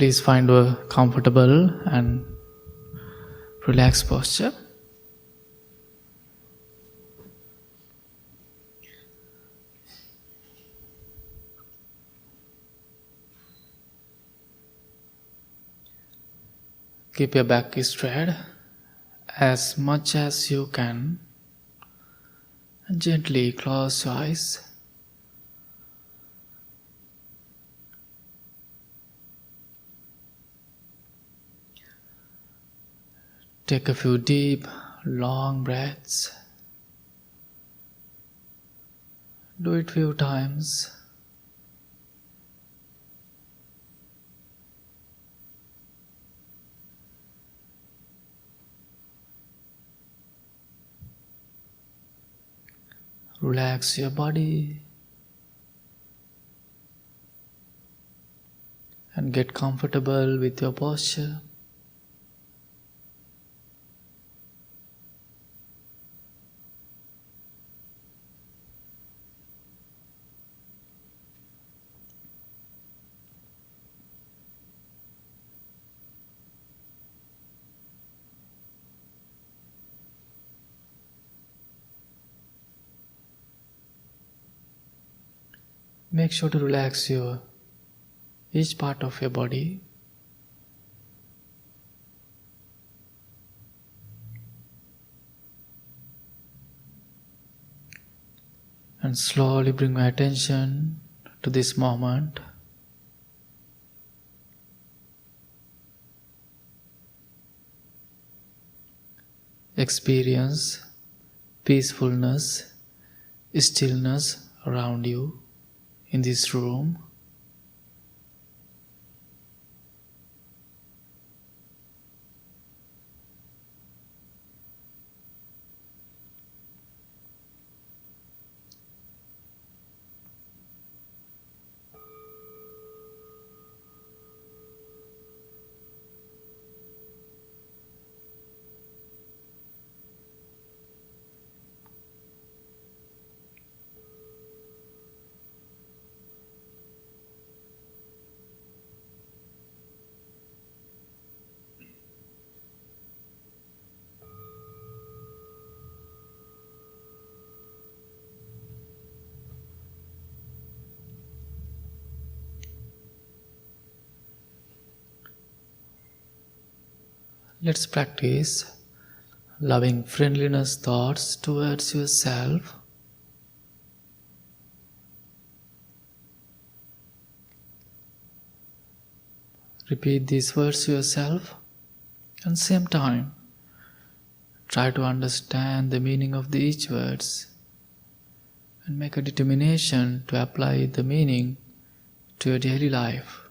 Please find a comfortable and relaxed posture. Keep your back straight as much as you can. Gently close your eyes. Take a few deep, long breaths. Do it few times. Relax your body and get comfortable with your posture. Make sure to relax each part of your body. And slowly bring my attention to this moment. Experience peacefulness, stillness around you in this room. Let's practice loving friendliness thoughts towards yourself. Repeat these words to yourself and same time try to understand the meaning of each words and make a determination to apply the meaning to your daily life.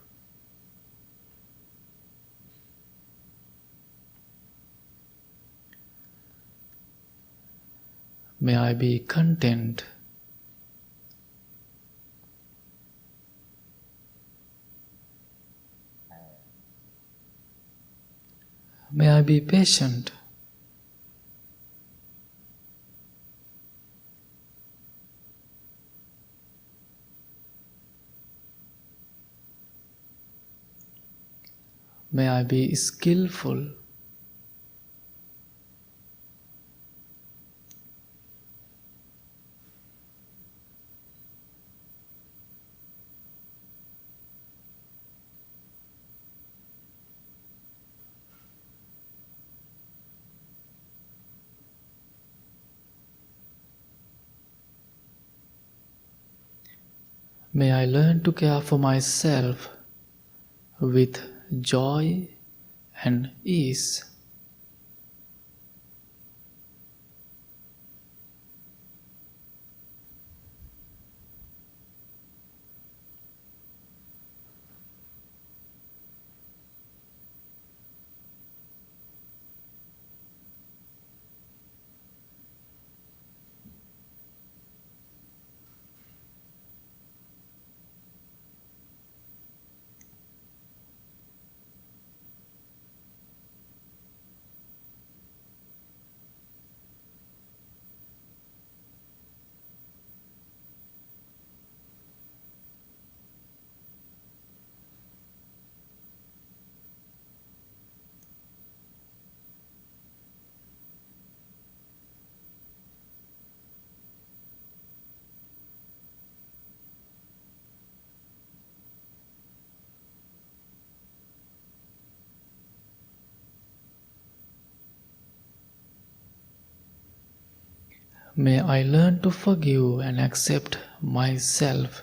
May I be content. May I be patient. May I be skillful. May I learn to care for myself with joy and ease. May I learn to forgive and accept myself.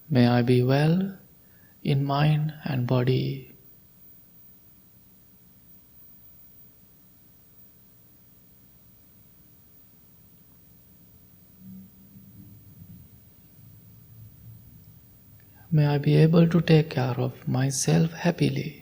May I be well in mind and body. May I be able to take care of myself happily.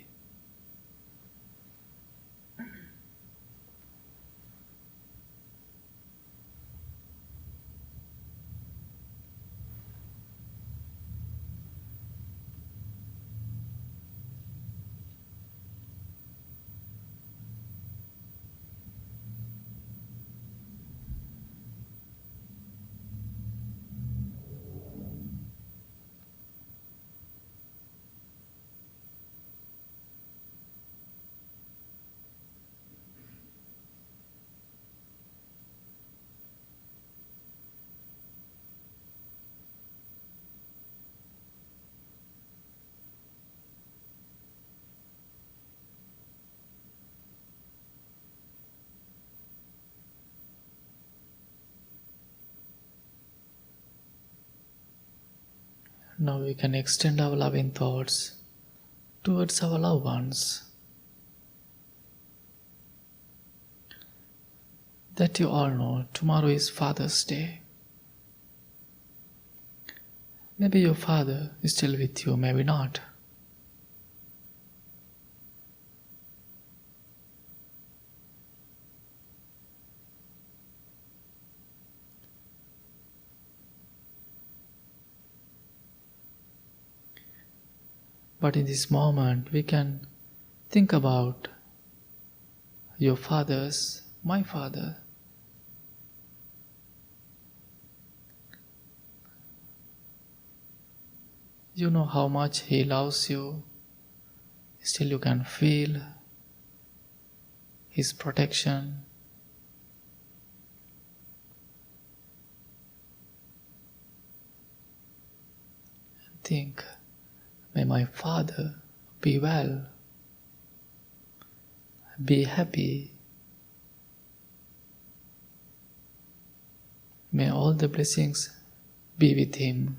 Now we can extend our loving thoughts towards our loved ones. That you all know, tomorrow is Father's Day. Maybe your father is still with you, maybe not. But in this moment, we can think about your father's, my father. You know how much he loves you. Still you can feel his protection. And think, may my father be well, be happy. May all the blessings be with him.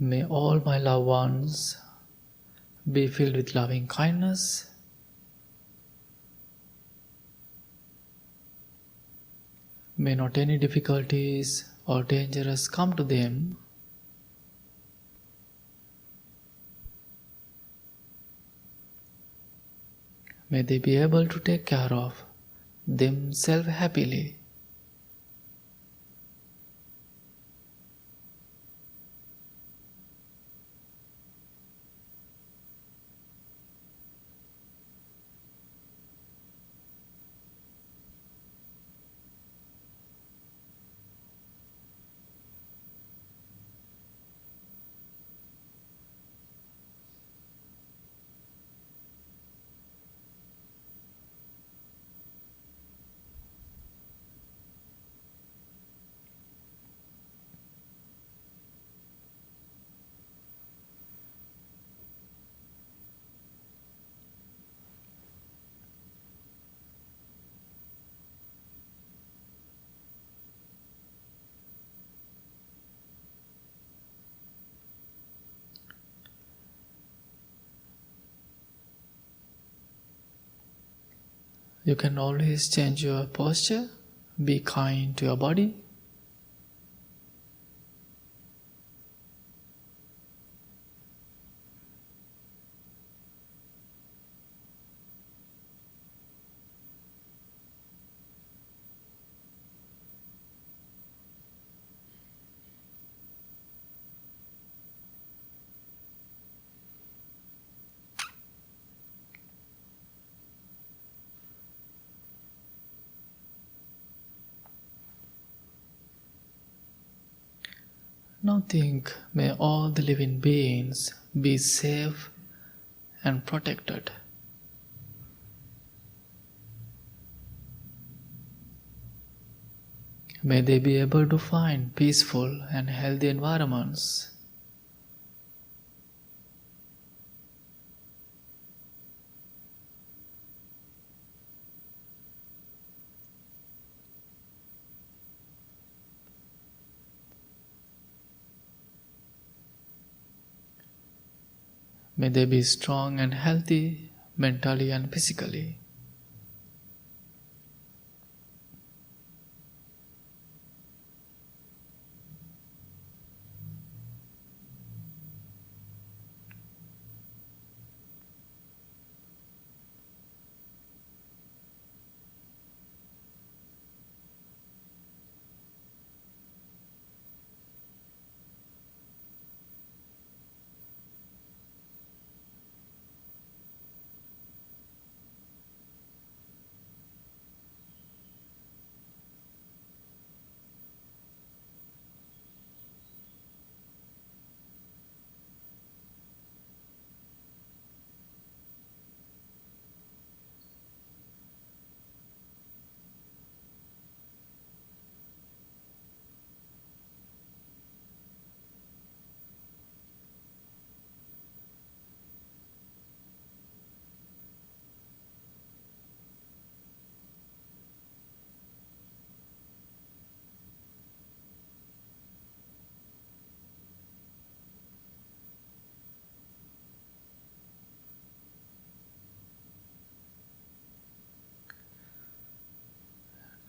May all my loved ones be filled with loving kindness. May not any difficulties or dangers come to them. May they be able to take care of themselves happily. You can always change your posture. Be kind to your body. Now think, may all the living beings be safe and protected. May they be able to find peaceful and healthy environments. May they be strong and healthy mentally and physically.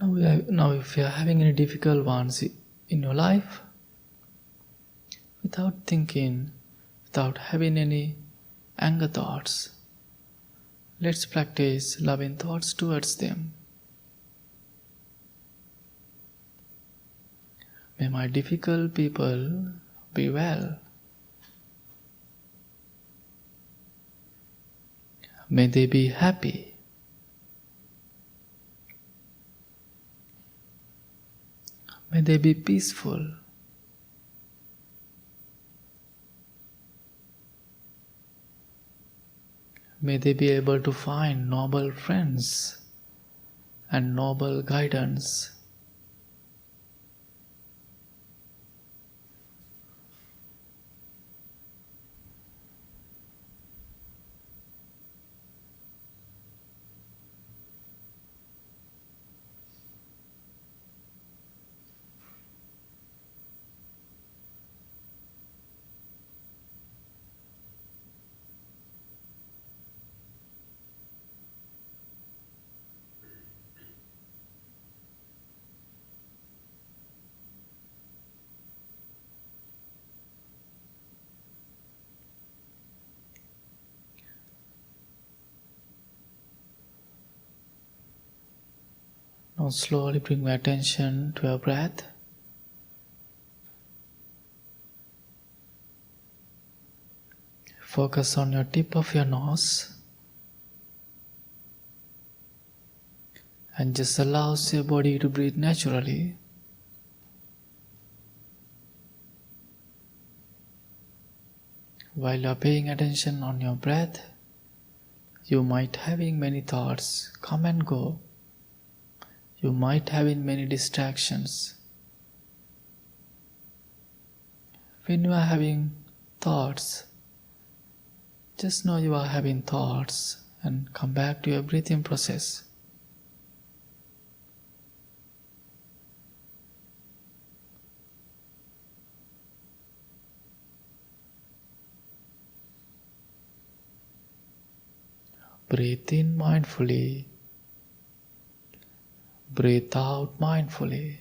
Now, if you are having any difficult ones in your life, without thinking, without having any anger thoughts, let's practice loving thoughts towards them. May my difficult people be well. May they be happy. May they be peaceful. May they be able to find noble friends and noble guidance. Now slowly bring my attention to your breath. Focus on your tip of your nose and just allow your body to breathe naturally. While you are paying attention on your breath, you might having many thoughts come and go. You might having many distractions. When you are having thoughts, just know you are having thoughts and come back to your breathing process. Breathe in mindfully. Breathe out mindfully.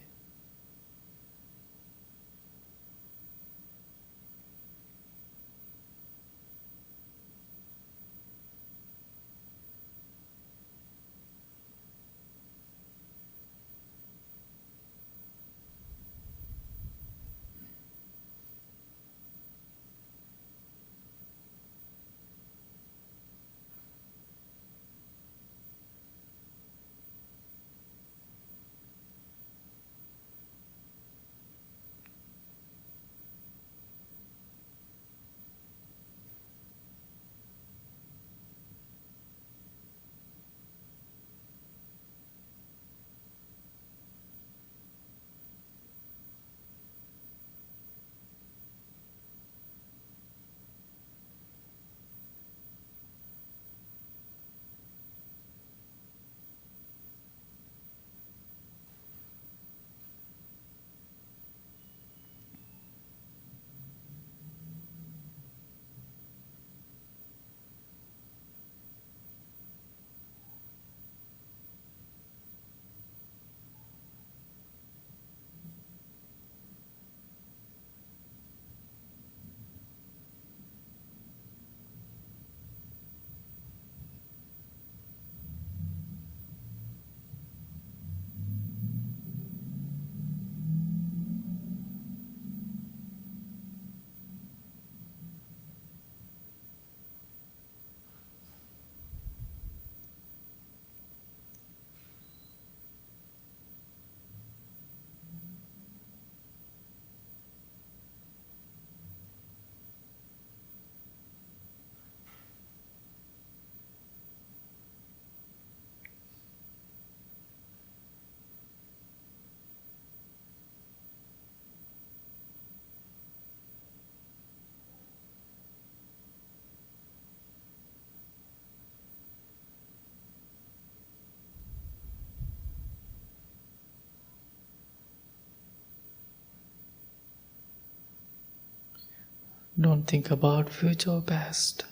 Don't think about future or past.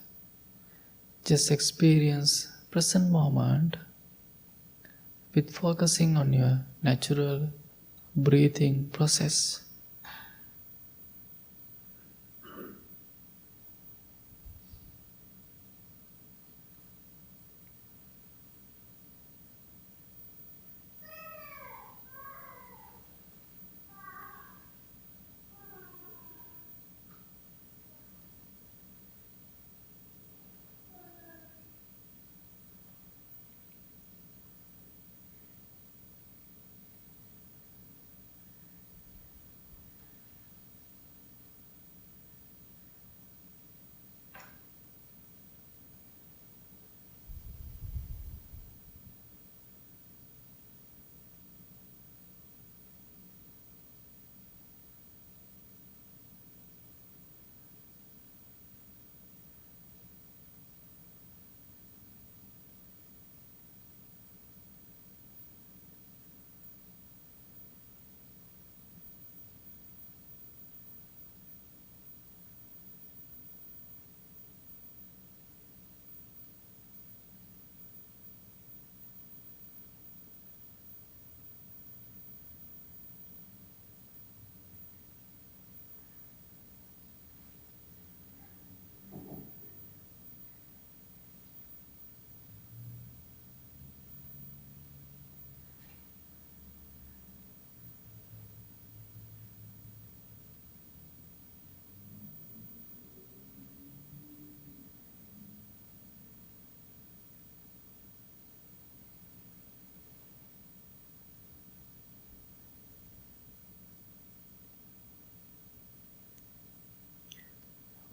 Just experience present moment with focusing on your natural breathing process.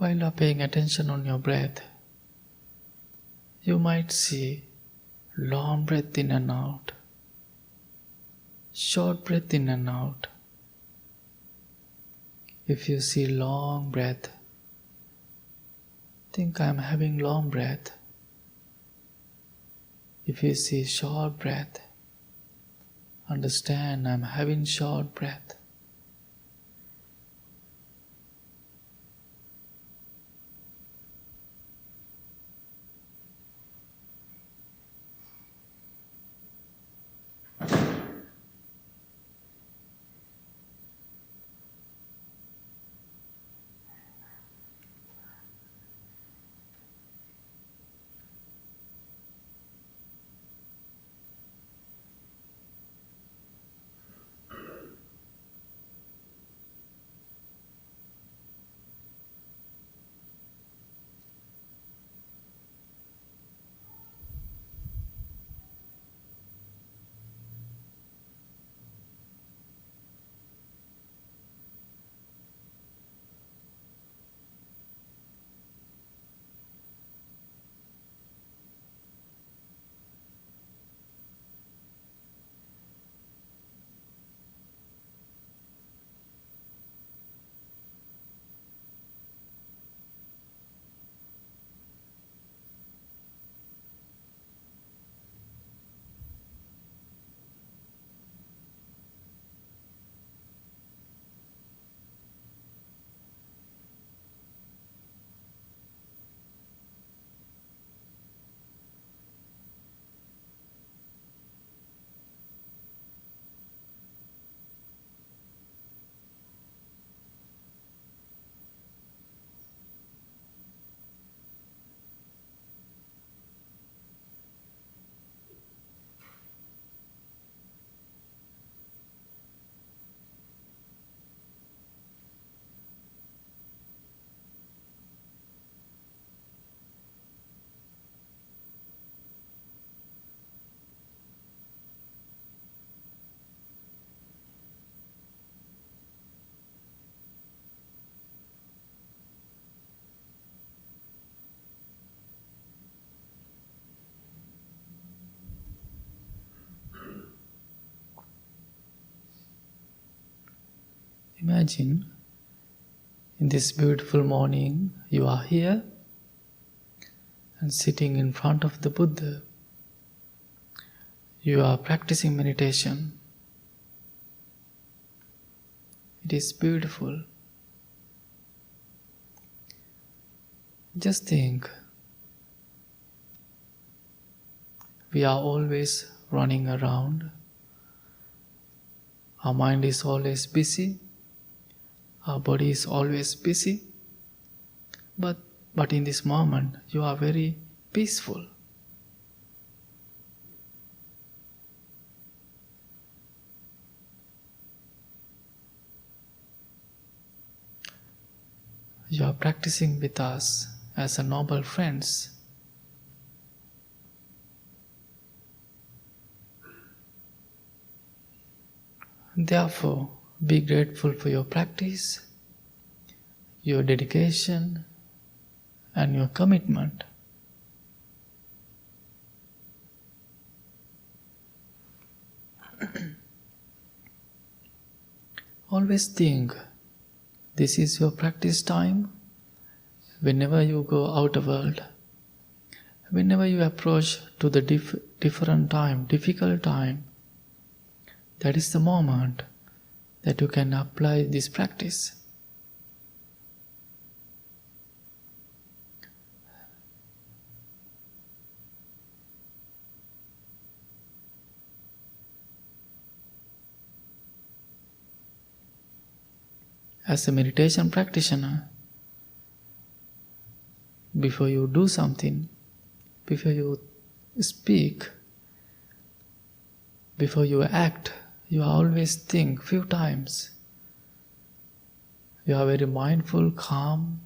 While you're paying attention on your breath, you might see long breath in and out, short breath in and out. If you see long breath, think I'm having long breath. If you see short breath, understand I'm having short breath. Imagine in this beautiful morning you are here and sitting in front of the Buddha. You are practicing meditation. It is beautiful. Just think, we are always running around. Our mind is always busy. Our body is always busy. But in this moment, you are very peaceful. You are practicing with us as a noble friends. Therefore, be grateful for your practice, your dedication, and your commitment. Always think, this is your practice time. Whenever you go out of the world, whenever you approach to the different time, difficult time, that is the moment that you can apply this practice. As a meditation practitioner, before you do something, before you speak, before you act, you always think few times. You are very mindful, calm.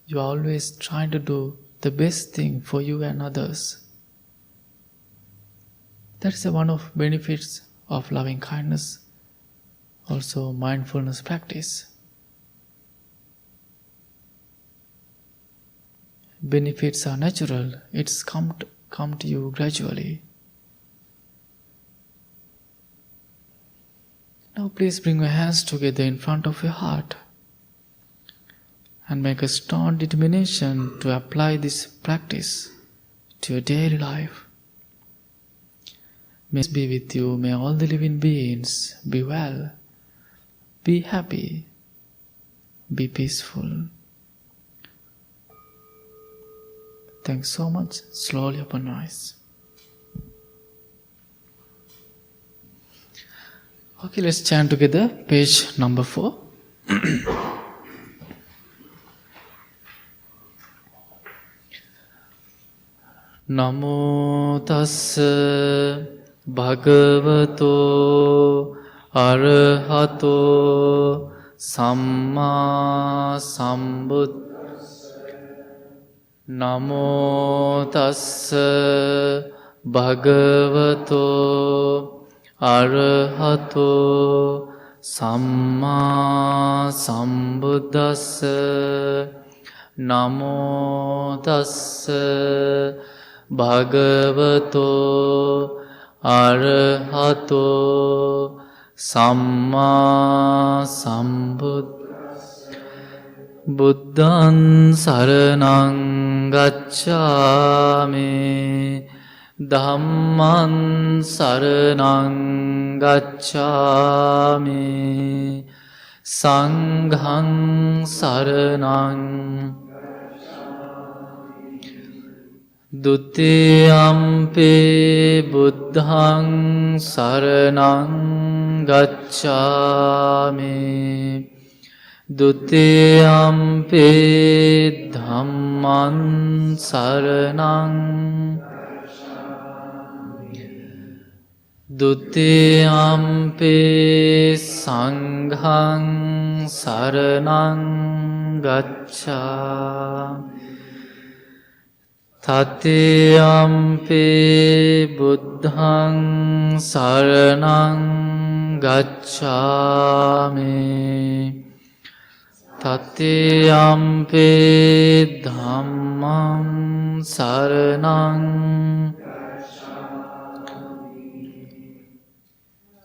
You are always trying to do the best thing for you and others. That is one of benefits of loving kindness, also mindfulness practice. Benefits are natural, it's come to you gradually. Now please bring your hands together in front of your heart and make a strong determination to apply this practice to your daily life. May peace be with you, may all the living beings be well, be happy, be peaceful. Thanks so much. Slowly open your eyes. Okay, let's chant together. Page number 4. Namo tassa bhagavato arahato samma sambuddhassa. Namo tassa bhagavato arahato samma sambuddhassa. Namo tassa bhagavato arahato samma sambuddhassa. Buddhaṃ saraṇaṃ gacchāmi, Dhammaṃ saraṇaṃ gacchāmi, Saṅghaṃ saraṇaṃ. Dutiyampi buddhaṃ saraṇaṃ gacchāmi, Dutiyampi dhammaṃ saraṇaṃ. Dutiyampi saṅghaṃ saraṇaṃ gacchāmi. Tatiyampi buddhaṃ saraṇaṃ gacchāmi, Tatiyampi dhammaṃ saraṇaṃ.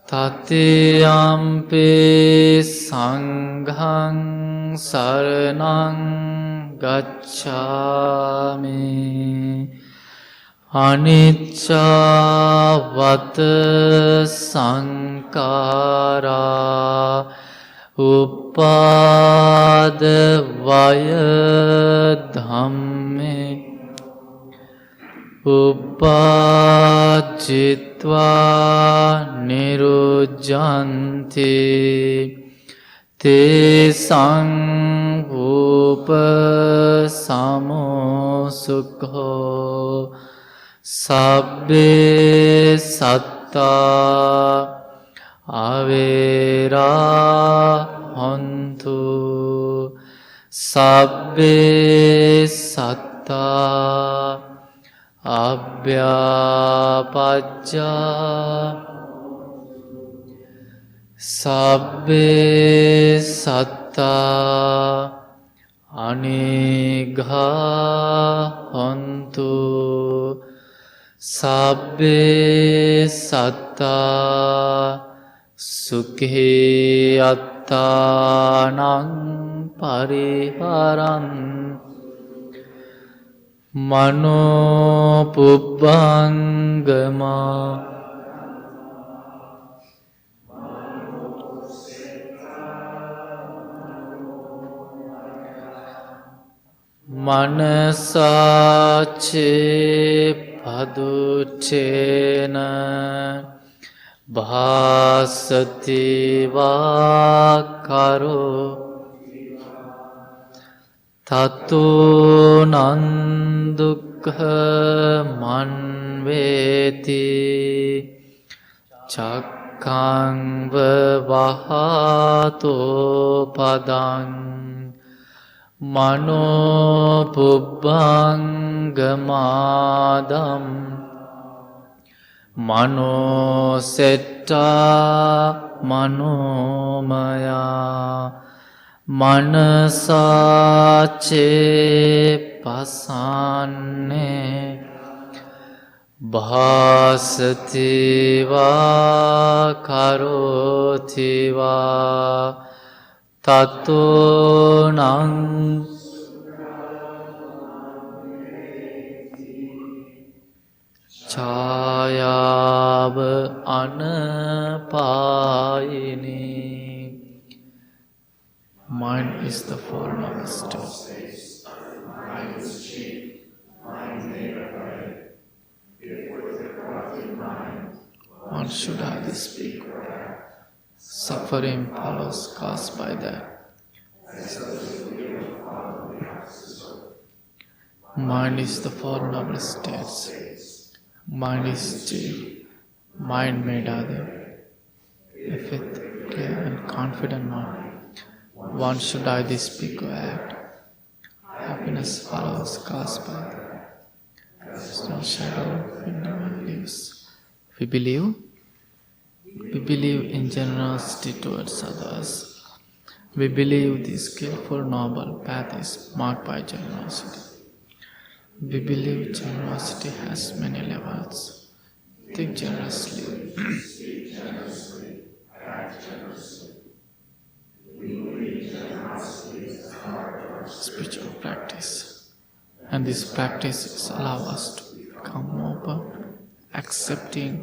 Tatiyampi saṅghaṃ saraṇaṃ gacchāmi. Anicca vata saṅkārā Uppada vaya dhamme Upajitva nirujjanti te sang upasamo sukho sabbe satta avera hontu sabbe satta abhyapajja sabbe satta anigha hontu sabbe satta sukhe attanang pariharan mano pubbangama manasache paduchena bhasati vakaro tato nandukha manveti chakkang vahato padang mano pubbanggamadam mano setta manomaya manasache pasanne bhasati va karoti va tato nang chāyāv anapāyini. Mind is the form of state. Mind is chief. Mind never heard. If with a corrupted mind, one should have the speak. Suffering follows caused by that. Mind is the four noble states. Mind is chief. Mind made other. If with clear and confident mind, one should either speak or act. Happiness follows caused by that. There's no shadow in never leaves. We believe in generosity towards others. We believe the skillful noble path is marked by generosity. We believe generosity has many levels. Think generously. Speak generously. Act generously. We believe generosity is the heart of our spiritual practice. And these practices allow us to become open, accepting.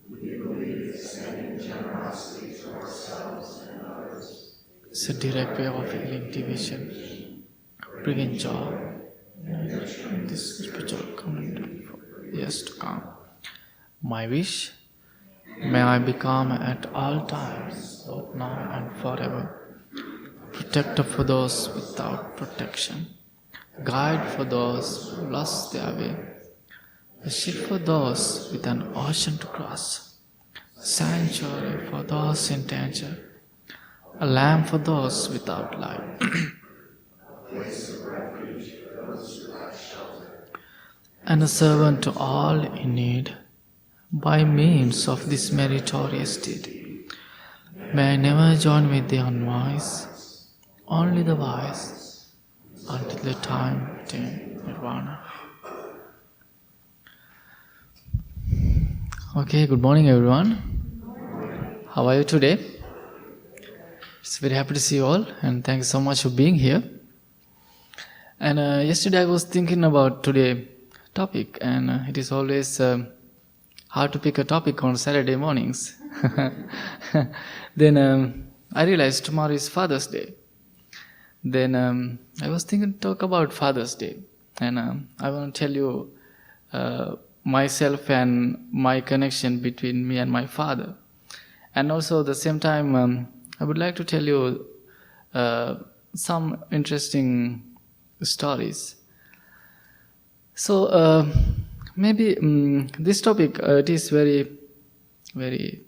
We believe extending generosity to ourselves and others is a direct way of healing division, bringing joy in this spiritual community for years to come. My wish, may I become at all times, both now and forever, protector for those without protection, guide for those who lost their way, a ship for those with an ocean to cross, sanctuary for those in danger, a lamp for those without light, and a servant to all in need. By means of this meritorious deed, may I never join with the unwise, only the wise, until the time attain nirvana. Okay, good morning everyone. How are you today? It's very happy to see you all, and thank you so much for being here. And yesterday I was thinking about today's topic, and it is always how to pick a topic on Saturday mornings. Then I realized tomorrow is Father's Day. Then I was thinking to talk about Father's Day. And I want to tell you myself and my connection between me and my father. And also at the same time, I would like to tell you some interesting stories. So maybe this topic, it is very, very,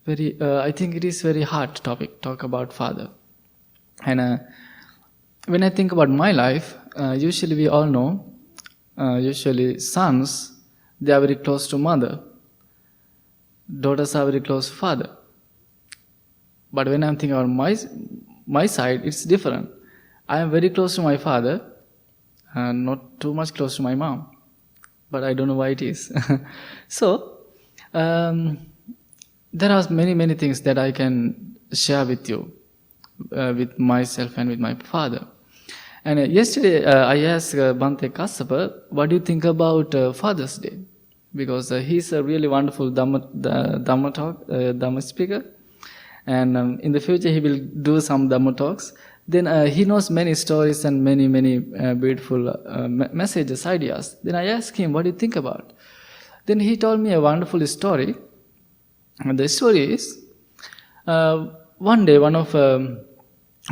very, I think it is very hard topic, talk about father. And when I think about my life, usually we all know, usually sons, they are very close to mother. Daughters are very close to father. But when I'm thinking about my side, it's different. I am very close to my father, and not too much close to my mom. But I don't know why it is. So, there are many things that I can share with you, with myself and with my father. And yesterday I asked Bhante Assaji, what do you think about Father's Day? Because he's a really wonderful Dhamma speaker. And in the future he will do some Dhamma talks. Then he knows many stories and many beautiful messages, ideas. Then I asked him, what do you think about? Then he told me a wonderful story. And the story is, one day one of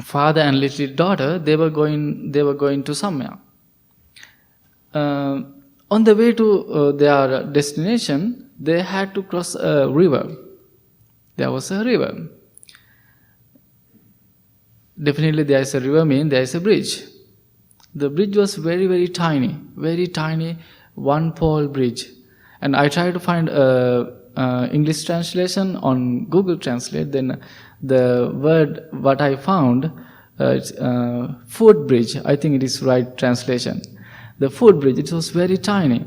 father and little daughter, they were going to somewhere. On the way to their destination, they had to cross a river. There was a river. Definitely there is a river, means there is a bridge. The bridge was very tiny, one pole bridge. And I tried to find English translation on Google Translate. Then the word what I found, it's footbridge. I think it is right translation. The footbridge, it was very tiny.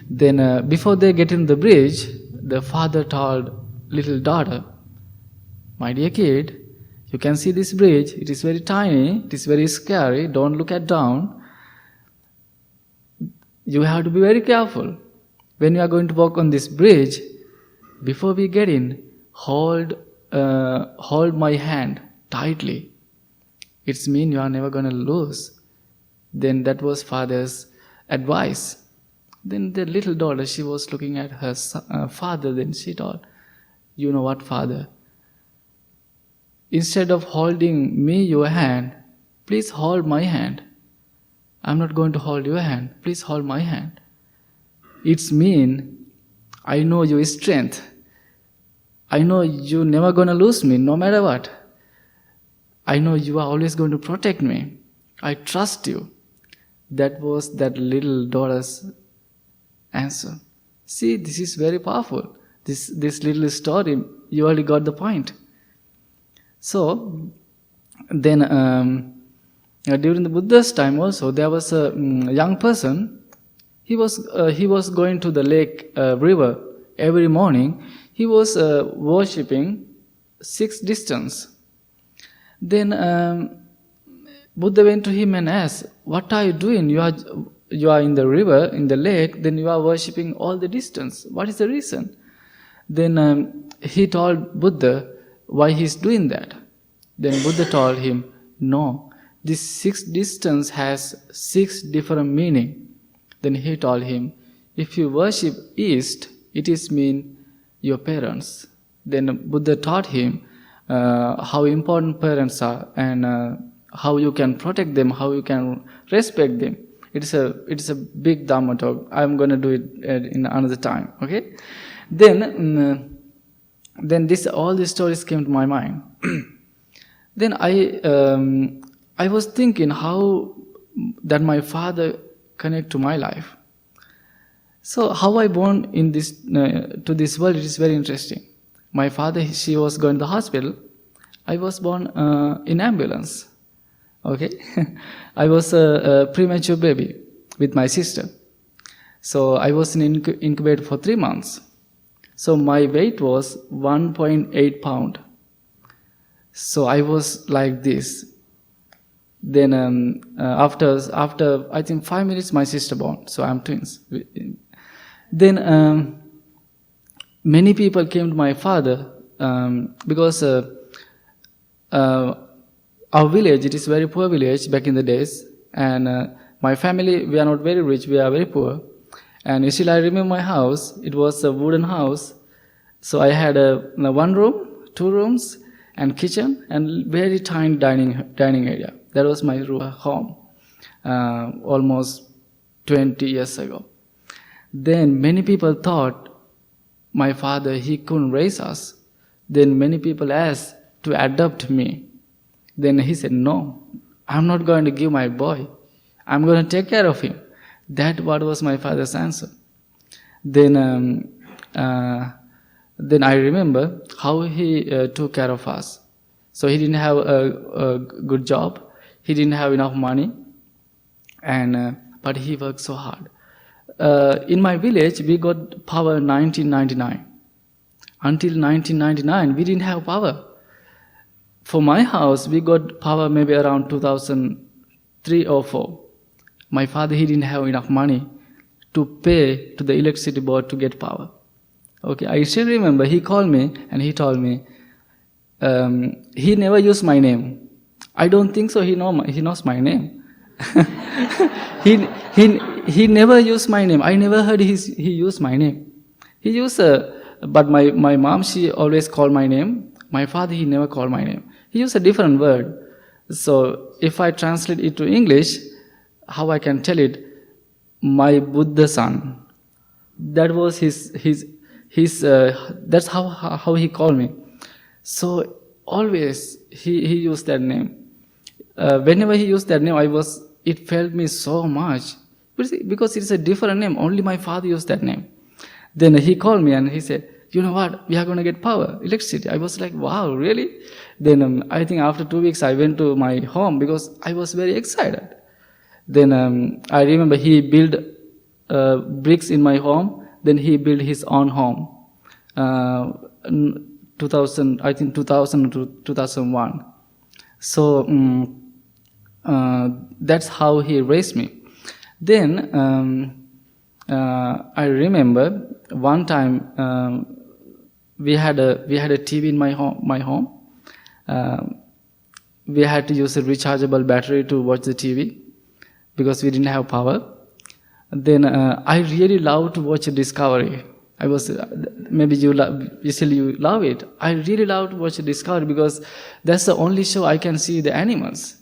Then before they get in the bridge, the father told little daughter, my dear kid, you can see this bridge, it is very tiny, it is very scary, don't look at down. You have to be very careful. When you are going to walk on this bridge, before we get in, hold my hand tightly. It means you are never going to lose. Then that was father's advice. Then the little daughter, she was looking at her father, then she told, you know what, father? Instead of holding me your hand, please hold my hand. I'm not going to hold your hand. Please hold my hand. It's mean, I know your strength. I know you're never going to lose me, no matter what. I know you are always going to protect me. I trust you. That was that little daughter's answer. See, this is very powerful. This little story, you already got the point. So, then during the Buddha's time also, there was a young person. He was going to the lake river every morning. He was worshipping 6 distance. Then Buddha went to him and asked, what are you doing? You are in the river, in the lake, then you are worshipping all the distance. What is the reason? Then he told Buddha why he's doing that. Then Buddha told him, no, this 6 distance has 6 different meaning. Then he told him, if you worship east, it is mean your parents. Then Buddha taught him how important parents are and how you can protect them, how you can respect them. It's a big Dhamma talk. I'm going to do it in another time. Okay? Then all these stories came to my mind. Then I was thinking how that my father connect to my life. So how I born in this to this world, it is very interesting. My father, she was going to the hospital. I was born in ambulance. Okay, I was a premature baby with my sister. So I was in incubator for 3 months. So my weight was 1.8 pound. So I was like this. Then after I think 5 minutes, my sister born. So I'm twins. Then many people came to my father because our village, it is very poor village back in the days, and my family, we are not very rich, we are very poor. And still I remember my house, it was a wooden house. So I had one room, 2 rooms, and kitchen, and very tiny dining area. That was my home, almost 20 years ago. Then many people thought my father, he couldn't raise us. Then many people asked to adopt me. Then he said, no, I'm not going to give my boy. I'm going to take care of him. That what was my father's answer. Then I remember how he took care of us. So he didn't have a good job. He didn't have enough money. But he worked so hard. In my village, we got power in 1999. Until 1999, we didn't have power. For my house, we got power maybe around 2003 or 4. My father, he didn't have enough money to pay to the electricity board to get power. Okay, I still remember he called me and he told me, he never used my name. I don't think so he knows my name. he never used my name. I never heard he used my name. He used, but my mom, she always called my name. My father, he never called my name. He used a different word. So if I translate it to English, how I can tell it? My Buddha son. That was his that's how he called me. So always he used that name. Whenever he used that name, it felt me so much. Because it's a different name. Only my father used that name. Then he called me and he said, you know what, we are going to get power, electricity. I was like, wow, really? Then I think after 2 weeks I went to my home because I was very excited. Then I remember he built bricks in my home. Then he built his own home. 2000 to 2001. So that's how he raised me. Then I remember one time we had a TV in my home. We had to use a rechargeable battery to watch the TV because we didn't have power. Then I really loved to watch Discovery. I was maybe you love it. I really love to watch Discovery because that's the only show I can see the animals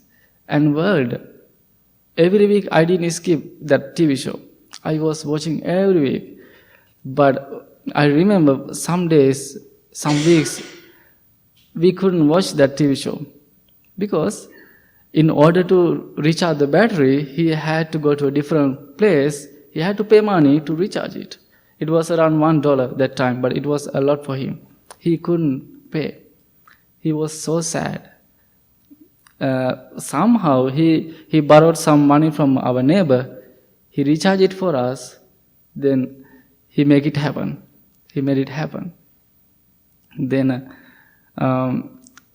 and world. Every week I didn't skip that TV show. I was watching every week. But I remember some days, some weeks, we couldn't watch that TV show because in order to recharge the battery, he had to go to a different place. He had to pay money to recharge it. It was around $1 that time, but it was a lot for him. He couldn't pay. He was so sad. Somehow he borrowed some money from our neighbor. He recharged it for us. Then he made it happen. Then,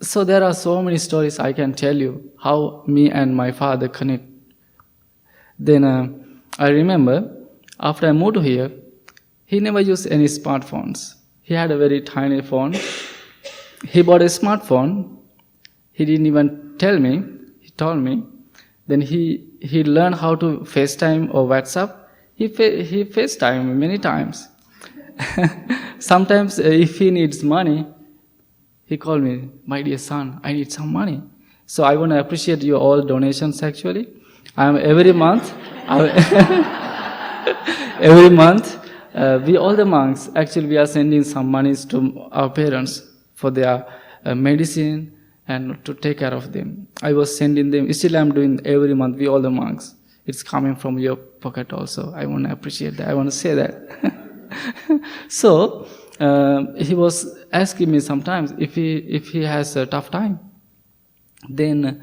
so there are so many stories I can tell you how me and my father connect. Then I remember after I moved here, he never used any smartphones. He had a very tiny phone. He bought a smartphone. He didn't even tell me. He told me. Then he learned how to FaceTime or WhatsApp. He FaceTime many times. Sometimes if he needs money, he called me, my dear son, I need some money. So I want to appreciate your all donations actually. Every month, we all the monks, actually we are sending some monies to our parents for their medicine and to take care of them. I was sending them, still I'm doing every month, we all the monks. It's coming from your pocket also. I want to appreciate that. I want to say that. So he was asking me sometimes if he has a tough time. Then,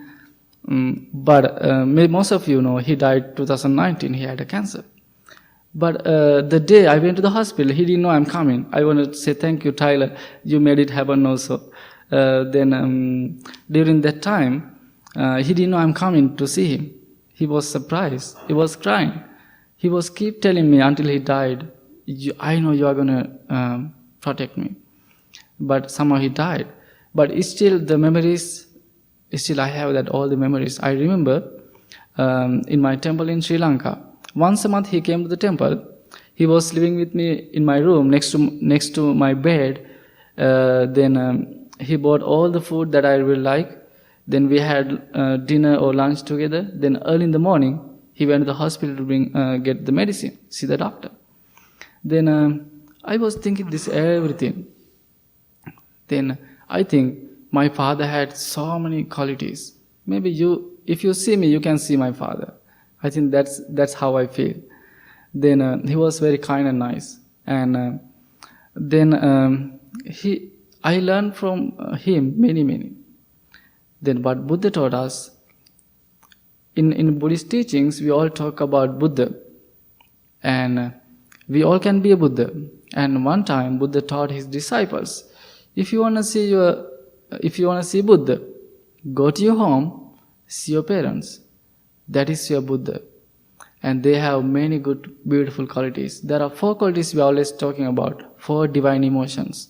but most of you know he died 2019. He had a cancer. But the day I went to the hospital, he didn't know I'm coming. I want to say thank you, Tyler. You made it happen also. Then during that time, he didn't know I'm coming to see him. He was surprised. He was crying. He was keep telling me until he died, I know you are going to protect me. But somehow he died. But it's still the memories, still I have that all the memories. I remember in my temple in Sri Lanka, once a month he came to the temple. He was living with me in my room next to my bed. Then he bought all the food that I really like. Then we had dinner or lunch together. Then early in the morning, he went to the hospital to get the medicine, see the doctor. Then I was thinking this everything. Then I think my father had so many qualities. Maybe if you see me, you can see my father. I think that's how I feel. Then he was very kind and nice. And then I learned from him many. Then what Buddha taught us, in Buddhist teachings, we all talk about Buddha. And we all can be a Buddha. And one time Buddha taught his disciples, if you want to see Buddha, go to your home, see your parents. That is your Buddha. And they have many good, beautiful qualities. There are 4 qualities we are always talking about, 4 divine emotions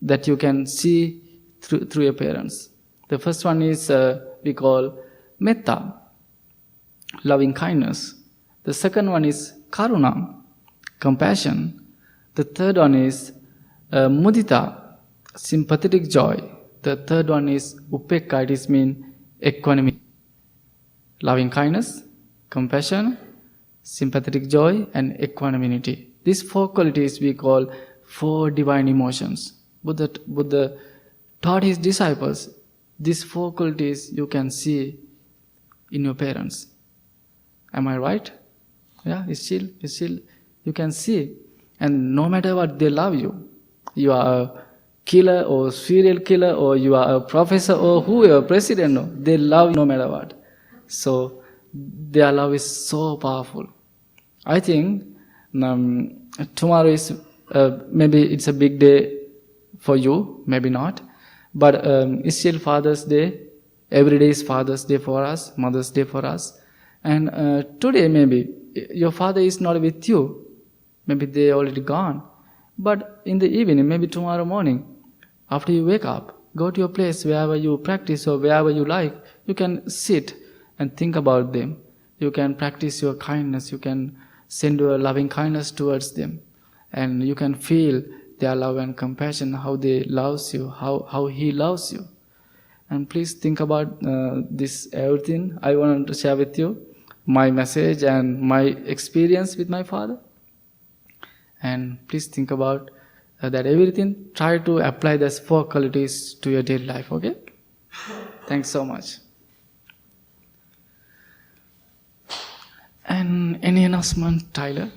that you can see through your parents. The first one is we call metta, loving kindness. The second one is karuna, compassion. The third one is mudita, sympathetic joy. The third one is upekka, it means equanimity. Loving kindness, compassion, sympathetic joy, and equanimity. These 4 qualities we call 4 divine emotions. Buddha taught his disciples, these 4 qualities you can see in your parents. Am I right? Yeah, it's still you can see. And no matter what, they love you. You are a killer or serial killer, or you are a professor or whoever, president, no, they love you no matter what. So their love is so powerful. I think tomorrow is maybe it's a big day for you, maybe not, but it's still Father's Day. Every day is Father's Day for us, Mother's Day for us. And today maybe your father is not with you. Maybe they already gone. But in the evening, maybe tomorrow morning, after you wake up, go to your place wherever you practice or wherever you like. You can sit and think about them. You can practice your kindness. You can send your loving kindness towards them. And you can feel their love and compassion, how they loves you, how he loves you. And please think about this everything I want to share with you, my message and my experience with my father. And please think about that everything. Try to apply these 4 qualities to your daily life, okay? Thanks so much. And any announcement, Tyler?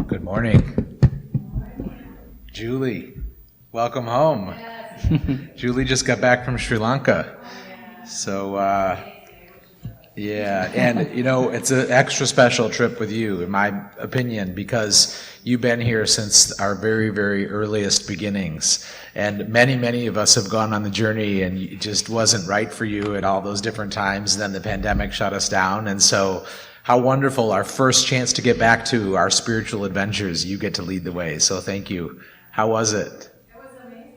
Good morning. Julie, welcome home. Julie just got back from Sri Lanka. So, yeah, and it's an extra special trip with you, in my opinion, because you've been here since our very, very earliest beginnings. And many of us have gone on the journey, and it just wasn't right for you at all those different times. Then the pandemic shut us down. And so how wonderful, our first chance to get back to our spiritual adventures, you get to lead the way. So thank you. How was it? It was amazing.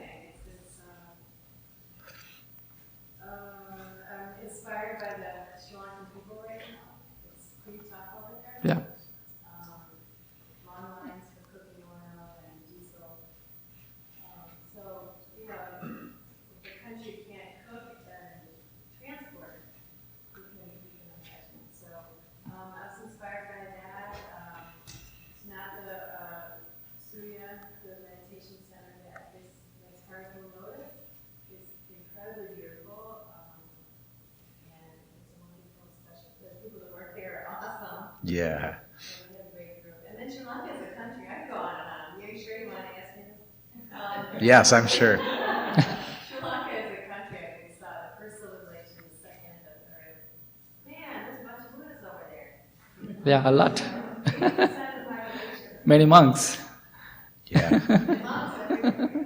I'm inspired by the Sri Lankan people right now. It's pretty tough over there. Yeah. Long lines for cooking oil and diesel. So, if the country can't cook and transport, we can imagine. So, I was inspired by that. It's not the Surya, the meditation center that is as far as Blue Lotus. It's incredibly beautiful, and it's a wonderful special. The people that work there are awesome. Yeah. So we have a great group. And then Sri Lanka is a country. I could go on and on. Are you sure you want to ask me this? Yes, I'm sure. Sri Lanka is a country. We saw the first civilization, the second, the third. Man, there's a bunch of Buddhists over there. Yeah, a lot. 80% of the population. Many monks. Yeah. The monks everywhere.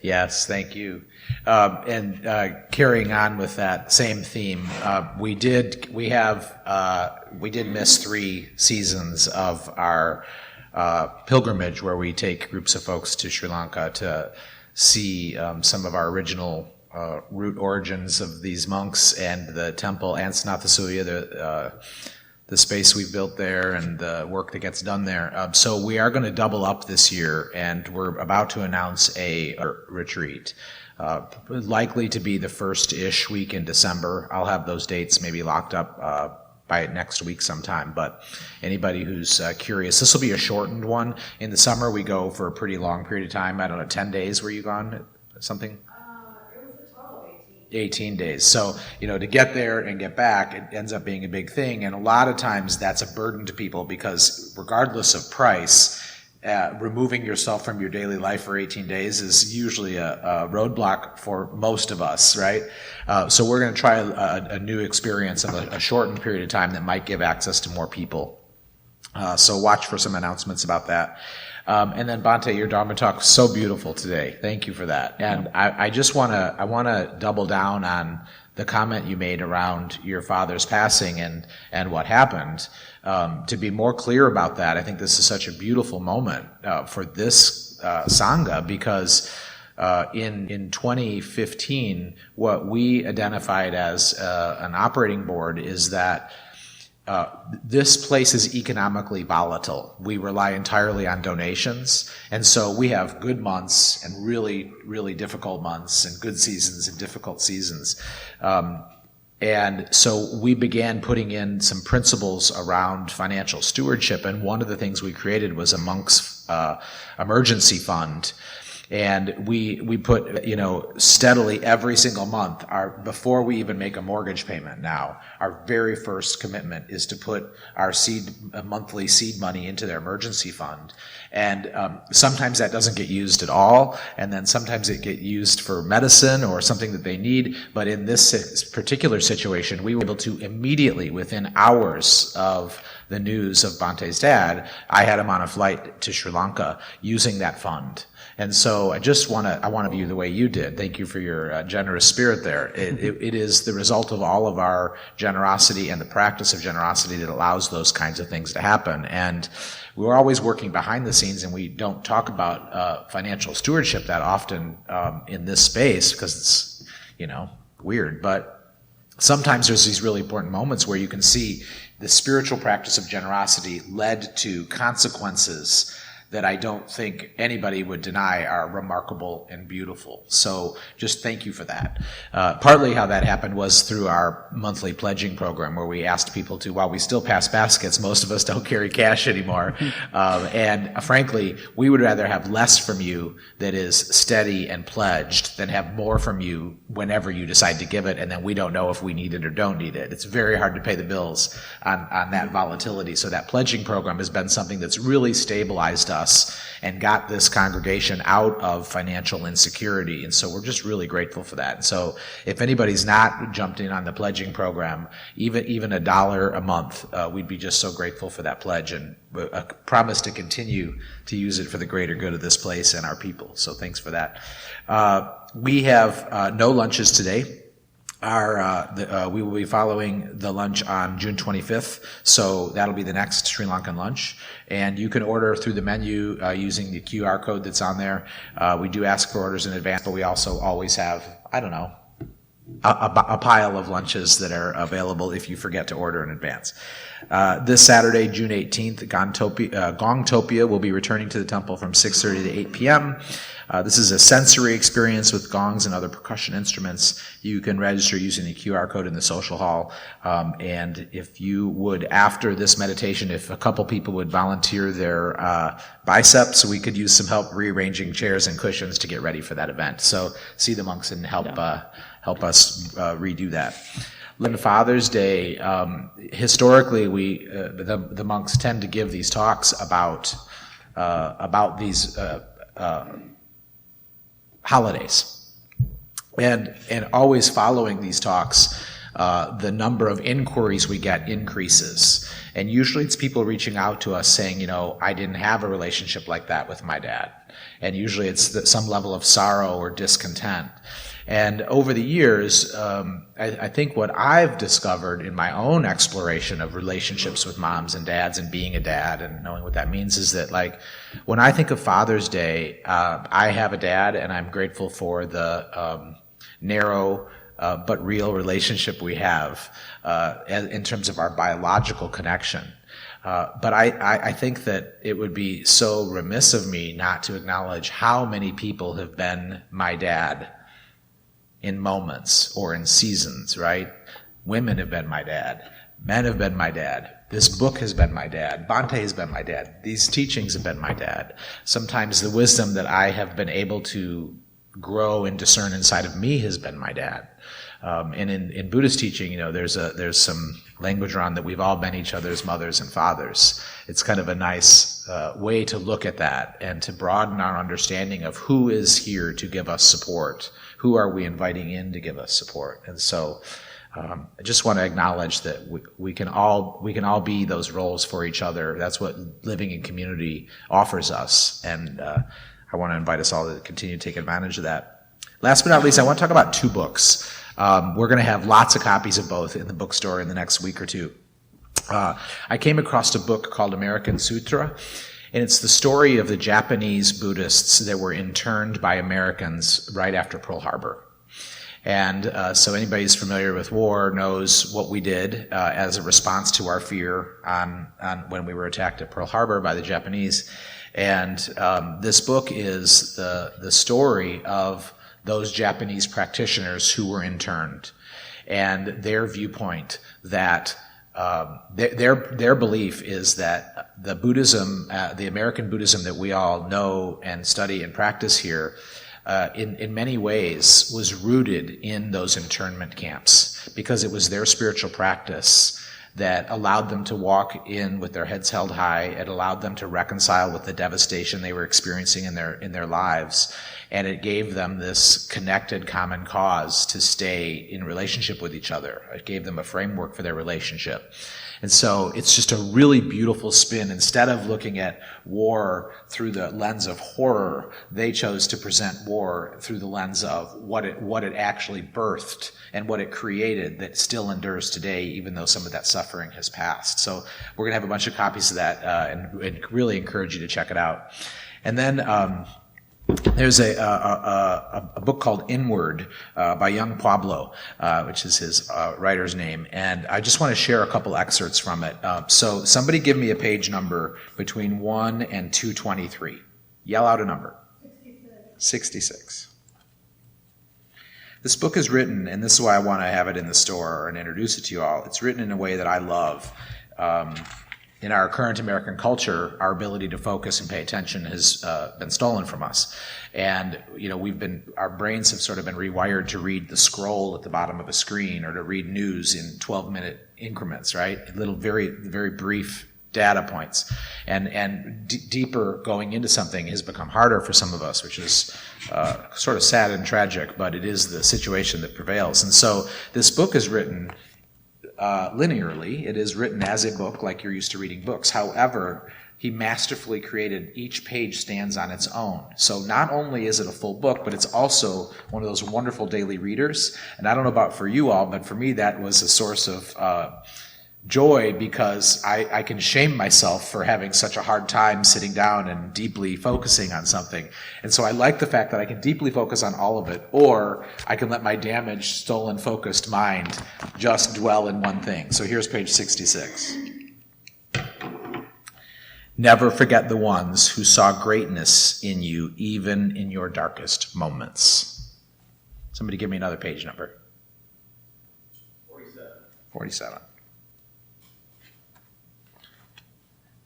Yes, thank you. And carrying on with that same theme, we did miss 3 seasons of our pilgrimage where we take groups of folks to Sri Lanka to see some of our original root origins of these monks and the temple Ansanathasuya, the space we've built there and the work that gets done there. So we are going to double up this year, and we're about to announce a retreat. Likely to be the first-ish week in December. I'll have those dates maybe locked up by next week sometime, but anybody who's curious, this will be a shortened one. In the summer, we go for a pretty long period of time. I don't know, 10 days were you gone? Something? It was a total of 18 days. So, to get there and get back, it ends up being a big thing. And a lot of times that's a burden to people because regardless of price, removing yourself from your daily life for 18 days is usually a roadblock for most of us, right? So we're going to try a new experience of a shortened period of time that might give access to more people. So watch for some announcements about that. And then Bhante, your Dharma talk was so beautiful today. Thank you for that. And I just want to double down on the comment you made around your father's passing and what happened. To be more clear about that, I think this is such a beautiful moment for this Sangha because in 2015, what we identified as an operating board is that this place is economically volatile. We rely entirely on donations, and so we have good months and really, really difficult months and good seasons and difficult seasons. And so we began putting in some principles around financial stewardship, and one of the things we created was a monk's emergency fund. And we put, steadily every single month, before we even make a mortgage payment now, our very first commitment is to put our monthly seed money into their emergency fund. And sometimes that doesn't get used at all, and then sometimes it gets used for medicine or something that they need. But in this particular situation, we were able to immediately, within hours of the news of Bhante's dad, I had him on a flight to Sri Lanka using that fund. And so I want to view the way you did. Thank you for your generous spirit there. It is the result of all of our generosity and the practice of generosity that allows those kinds of things to happen. And we're always working behind the scenes, and we don't talk about financial stewardship that often in this space because it's, weird. But sometimes there's these really important moments where you can see the spiritual practice of generosity led to consequences that I don't think anybody would deny are remarkable and beautiful. So just thank you for that. Partly how that happened was through our monthly pledging program where we asked people to, while we still pass baskets, most of us don't carry cash anymore. And frankly, we would rather have less from you that is steady and pledged than have more from you whenever you decide to give it, and then we don't know if we need it or don't need it. It's very hard to pay the bills on that volatility. So that pledging program has been something that's really stabilized us and got this congregation out of financial insecurity. And so we're just really grateful for that. And so if anybody's not jumped in on the pledging program, even $1 a month, we'd be just so grateful for that pledge and a promise to continue to use it for the greater good of this place and our people. So thanks for that. We have no lunches today. We will be following the lunch on June 25th, so that'll be the next Sri Lankan lunch. And you can order through the menu using the QR code that's on there. We do ask for orders in advance, but we also always have, a pile of lunches that are available if you forget to order in advance. This Saturday, June 18th, Gongtopia will be returning to the temple from 6:30 to 8 p.m. This is a sensory experience with gongs and other percussion instruments. You can register using the QR code in the social hall. And if you would, after this meditation, if a couple people would volunteer their biceps, we could use some help rearranging chairs and cushions to get ready for that event. So see the monks and help us redo that. On Father's Day, historically, the monks tend to give these talks about these holidays, and always following these talks, the number of inquiries we get increases. And usually it's people reaching out to us saying, I didn't have a relationship like that with my dad. And usually it's some level of sorrow or discontent. And over the years, I think what I've discovered in my own exploration of relationships with moms and dads and being a dad and knowing what that means is that, like, when I think of Father's Day, I have a dad, and I'm grateful for the narrow but real relationship we have in terms of our biological connection. But I think that it would be so remiss of me not to acknowledge how many people have been my dad in moments or in seasons, right? Women have been my dad. Men have been my dad. This book has been my dad. Bhante has been my dad. These teachings have been my dad. Sometimes the wisdom that I have been able to grow and discern inside of me has been my dad. And in Buddhist teaching, there's some language around that we've all been each other's mothers and fathers. It's kind of a nice way to look at that and to broaden our understanding of who is here to give us support. Who are we inviting in to give us support? And so I just want to acknowledge that we can all be those roles for each other. That's what living in community offers us. And I want to invite us all to continue to take advantage of that. Last but not least, I want to talk about 2 books. We're going to have lots of copies of both in the bookstore in the next week or 2. I came across a book called American Sutra, and it's the story of the Japanese Buddhists that were interned by Americans right after Pearl Harbor. And so anybody who's familiar with war knows what we did as a response to our fear on when we were attacked at Pearl Harbor by the Japanese. And this book is the story of those Japanese practitioners who were interned and their viewpoint that their belief is that the Buddhism, the American Buddhism that we all know and study and practice here, in many ways was rooted in those internment camps because it was their spiritual practice that allowed them to walk in with their heads held high. It allowed them to reconcile with the devastation they were experiencing in their lives. And it gave them this connected common cause to stay in relationship with each other. It gave them a framework for their relationship. And so it's just a really beautiful spin. Instead of looking at war through the lens of horror, they chose to present war through the lens of what it actually birthed and what it created that still endures today, even though some of that suffering has passed. So we're going to have a bunch of copies of that and really encourage you to check it out. And then there's a book called Inward by Young Pueblo, which is his writer's name, and I just want to share a couple excerpts from it. So somebody give me a page number between 1 and 223. Yell out a number. 66. This book is written, and this is why I want to have it in the store and introduce it to you all. It's written in a way that I love. In our current American culture, our ability to focus and pay attention has been stolen from us. And, our brains have sort of been rewired to read the scroll at the bottom of a screen or to read news in 12-minute increments, right? Little, very, very brief data points. And deeper going into something has become harder for some of us, which is sort of sad and tragic, but it is the situation that prevails. And so this book is written linearly. It is written as a book like you're used to reading books. However, he masterfully created each page stands on its own. So not only is it a full book, but it's also one of those wonderful daily readers. And I don't know about for you all, but for me that was a source of joy because I can shame myself for having such a hard time sitting down and deeply focusing on something. And so I like the fact that I can deeply focus on all of it, or I can let my damaged, stolen, focused mind just dwell in one thing. So here's page 66. Never forget the ones who saw greatness in you, even in your darkest moments. Somebody give me another page number. 47.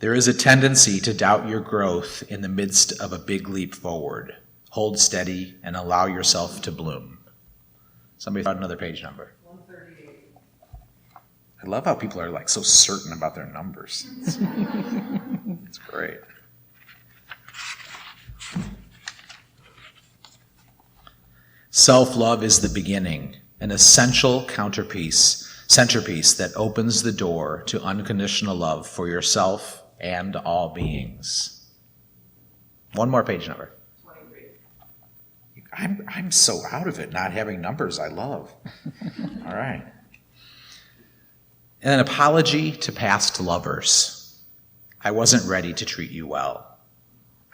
There is a tendency to doubt your growth in the midst of a big leap forward. Hold steady and allow yourself to bloom. Somebody thought another page number. 138. I love how people are like so certain about their numbers. It's great. Self-love is the beginning, an essential counterpiece centerpiece that opens the door to unconditional love for yourself and all beings. One more page number. 23. I'm so out of it, not having numbers I love. All right. An apology to past lovers. I wasn't ready to treat you well.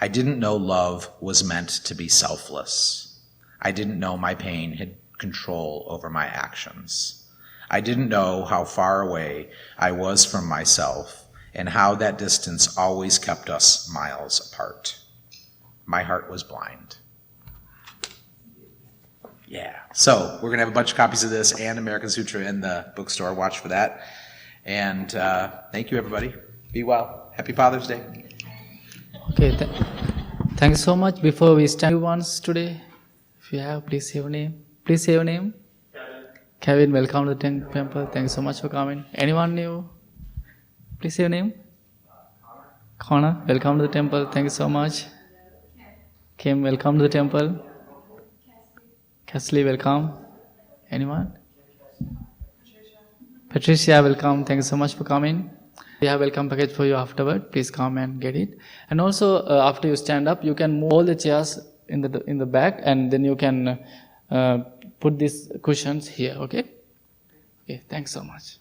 I didn't know love was meant to be selfless. I didn't know my pain had control over my actions. I didn't know how far away I was from myself and how that distance always kept us miles apart. My heart was blind. Yeah. So we're going to have a bunch of copies of this and American Sutra in the bookstore. Watch for that. And thank you, everybody. Be well. Happy Father's Day. Okay, thanks so much. Before we start, once today, if you have, please say your name. Please say your name. Kevin, welcome to the temple. Thanks so much for coming. Anyone new? Please say your name. Connor, welcome to the temple. Thank you so much. Kim, welcome to the temple. Cassidy, welcome. Anyone? Patricia, welcome. Thank you so much for coming. We have a welcome package for you afterward. Please come and get it. And also, after you stand up, you can move all the chairs in the back, and then you can put these cushions here. Okay? Okay. Thanks so much.